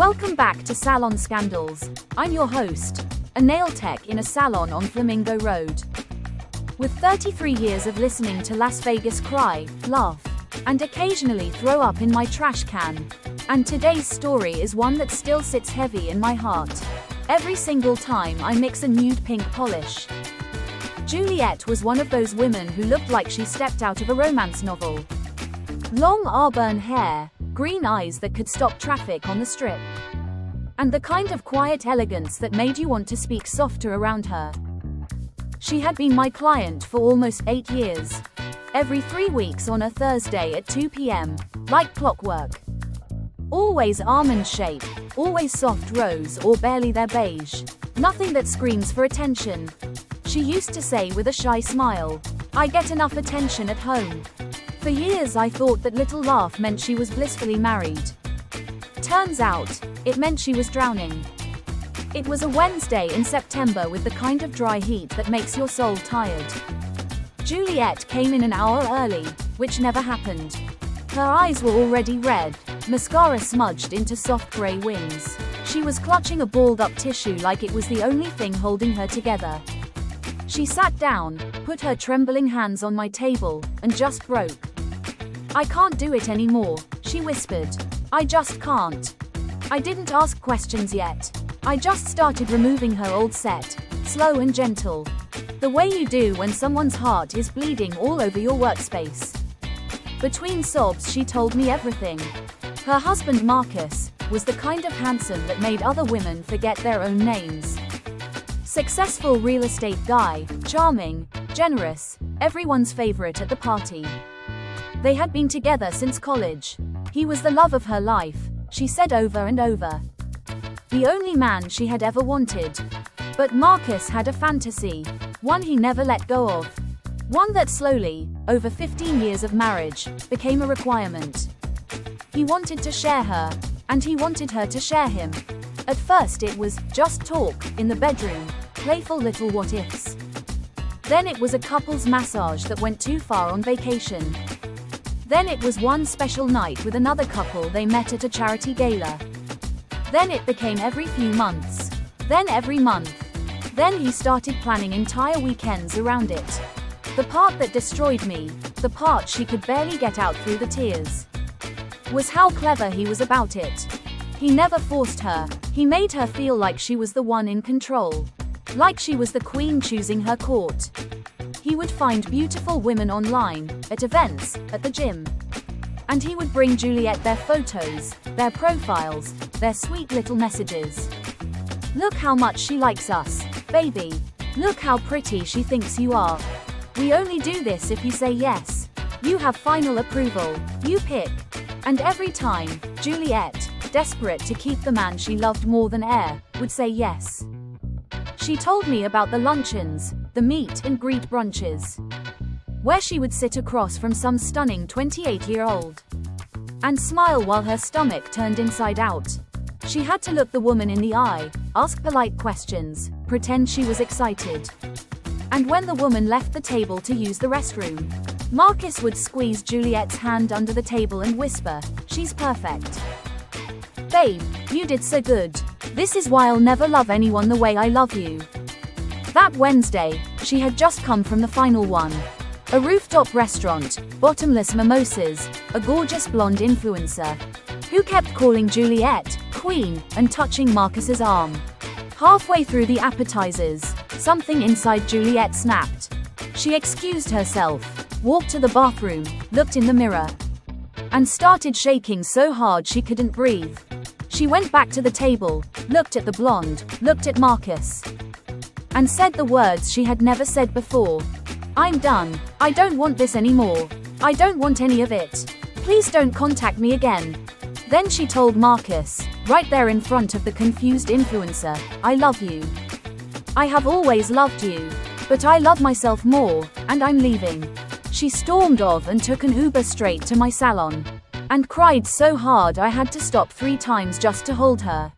Welcome back to Salon Scandals. I'm your host, a nail tech in a salon on Flamingo Road. With 33 years of listening to Las Vegas cry, laugh, and occasionally throw up in my trash can. And today's story is one that still sits heavy in my heart. Every single time I mix a nude pink polish. Juliette was one of those women who looked like she stepped out of a romance novel. Long auburn hair, green eyes that could stop traffic on the strip. And the kind of quiet elegance that made you want to speak softer around her. She had been my client for almost 8 years. Every 3 weeks on a Thursday at 2 p.m, like clockwork. Always almond shape, always soft rose or barely their beige. Nothing that screams for attention. She used to say with a shy smile, "I get enough attention at home." For years I thought that little laugh meant she was blissfully married. Turns out, it meant she was drowning. It was a Wednesday in September with the kind of dry heat that makes your soul tired. Juliette came in an hour early, which never happened. Her eyes were already red, mascara smudged into soft grey wings. She was clutching a balled up tissue like it was the only thing holding her together. She sat down, put her trembling hands on my table, and just broke. "I can't do it anymore," she whispered. "I just can't." I didn't ask questions yet. I just started removing her old set, slow and gentle. The way you do when someone's heart is bleeding all over your workspace. Between sobs she told me everything. Her husband Marcus was the kind of handsome that made other women forget their own names. Successful real estate guy, charming, generous, everyone's favorite at the party. They had been together since college. He was the love of her life, she said over and over. The only man she had ever wanted. But Marcus had a fantasy, one he never let go of. One that slowly, over 15 years of marriage, became a requirement. He wanted to share her, and he wanted her to share him. At first it was just talk in the bedroom, playful little what-ifs. Then it was a couple's massage that went too far on vacation. Then it was one special night with another couple they met at a charity gala. Then it became every few months. Then every month. Then he started planning entire weekends around it. The part that destroyed me, the part she could barely get out through the tears, was how clever he was about it. He never forced her, he made her feel like she was the one in control. Like she was the queen choosing her court. He would find beautiful women online, at events, at the gym. And he would bring Juliette their photos, their profiles, their sweet little messages. "Look how much she likes us, baby. Look how pretty she thinks you are. We only do this if you say yes. You have final approval, you pick." And every time, Juliette, desperate to keep the man she loved more than air, would say yes. She told me about the luncheons, the meet and greet brunches, where she would sit across from some stunning 28-year-old and smile while her stomach turned inside out. She had to look the woman in the eye, ask polite questions, pretend she was excited. And when the woman left the table to use the restroom, Marcus would squeeze Juliette's hand under the table and whisper, "She's perfect. Babe, you did so good. This is why I'll never love anyone the way I love you." That Wednesday, she had just come from the final one. A rooftop restaurant, bottomless mimosas, a gorgeous blonde influencer, who kept calling Juliette, queen, and touching Marcus's arm. Halfway through the appetizers, something inside Juliette snapped. She excused herself, walked to the bathroom, looked in the mirror, and started shaking so hard she couldn't breathe. She went back to the table, looked at the blonde, looked at Marcus, and said the words she had never said before. "I'm done. I don't want this anymore. I don't want any of it. Please don't contact me again." Then she told Marcus, right there in front of the confused influencer, "I love you. I have always loved you. But I love myself more, and I'm leaving." She stormed off and took an Uber straight to my salon. And cried so hard I had to stop 3 times just to hold her.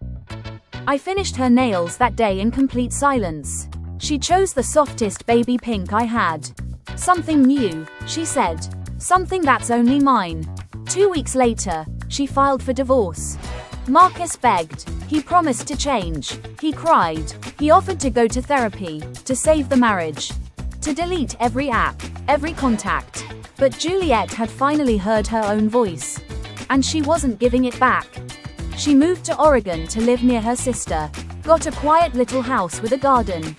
I finished her nails that day in complete silence. She chose the softest baby pink I had. "Something new," she said. "Something that's only mine." 2 weeks later, she filed for divorce. Marcus begged. He promised to change. He cried. He offered to go to therapy, to save the marriage, to delete every app, every contact. But Juliette had finally heard her own voice. And she wasn't giving it back. She moved to Oregon to live near her sister, got a quiet little house with a garden,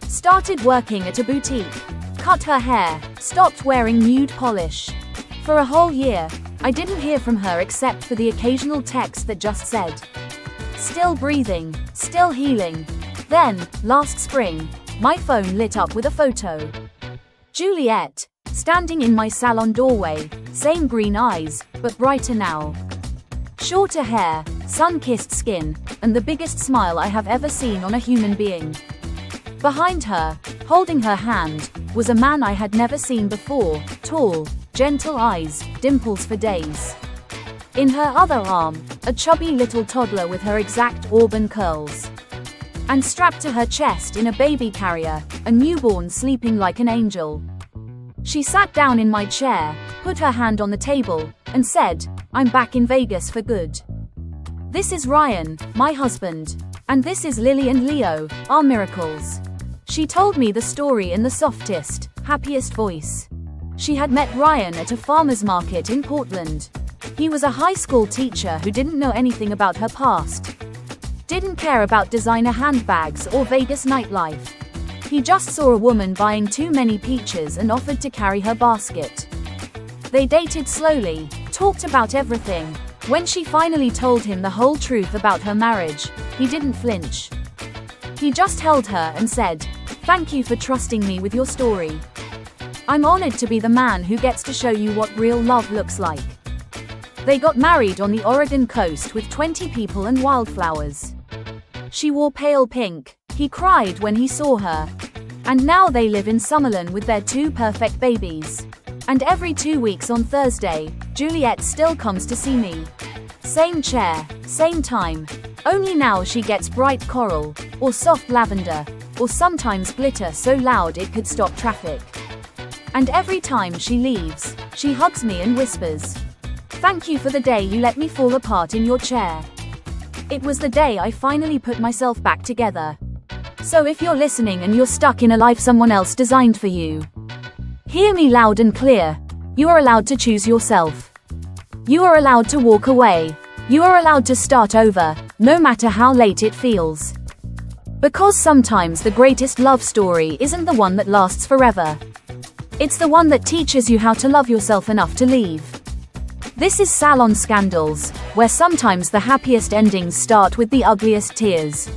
started working at a boutique, cut her hair, stopped wearing nude polish. For a whole year, I didn't hear from her except for the occasional text that just said, "Still breathing, still healing." Then, last spring, my phone lit up with a photo. Juliette, standing in my salon doorway, same green eyes, but brighter now. Shorter hair, sun-kissed skin, and the biggest smile I have ever seen on a human being. Behind her, holding her hand, was a man I had never seen before, tall, gentle eyes, dimples for days. In her other arm, a chubby little toddler with her exact auburn curls. And strapped to her chest in a baby carrier, a newborn sleeping like an angel. She sat down in my chair, put her hand on the table, and said, "I'm back in Vegas for good. This is Ryan, my husband. And this is Lily and Leo, our miracles." She told me the story in the softest, happiest voice. She had met Ryan at a farmer's market in Portland. He was a high school teacher who didn't know anything about her past. Didn't care about designer handbags or Vegas nightlife. He just saw a woman buying too many peaches and offered to carry her basket. They dated slowly, talked about everything. When she finally told him the whole truth about her marriage, he didn't flinch. He just held her and said, "Thank you for trusting me with your story. I'm honored to be the man who gets to show you what real love looks like." They got married on the Oregon coast with 20 people and wildflowers. She wore pale pink. He cried when he saw her. And now they live in Summerlin with their 2 perfect babies. And every 2 weeks on Thursday, Juliette still comes to see me. Same chair, same time. Only now she gets bright coral, or soft lavender, or sometimes glitter so loud it could stop traffic. And every time she leaves, she hugs me and whispers, "Thank you for the day you let me fall apart in your chair." It was the day I finally put myself back together. So if you're listening and you're stuck in a life someone else designed for you, hear me loud and clear. You are allowed to choose yourself. You are allowed to walk away. You are allowed to start over, no matter how late it feels. Because sometimes the greatest love story isn't the one that lasts forever. It's the one that teaches you how to love yourself enough to leave. This is Salon Scandals, where sometimes the happiest endings start with the ugliest tears.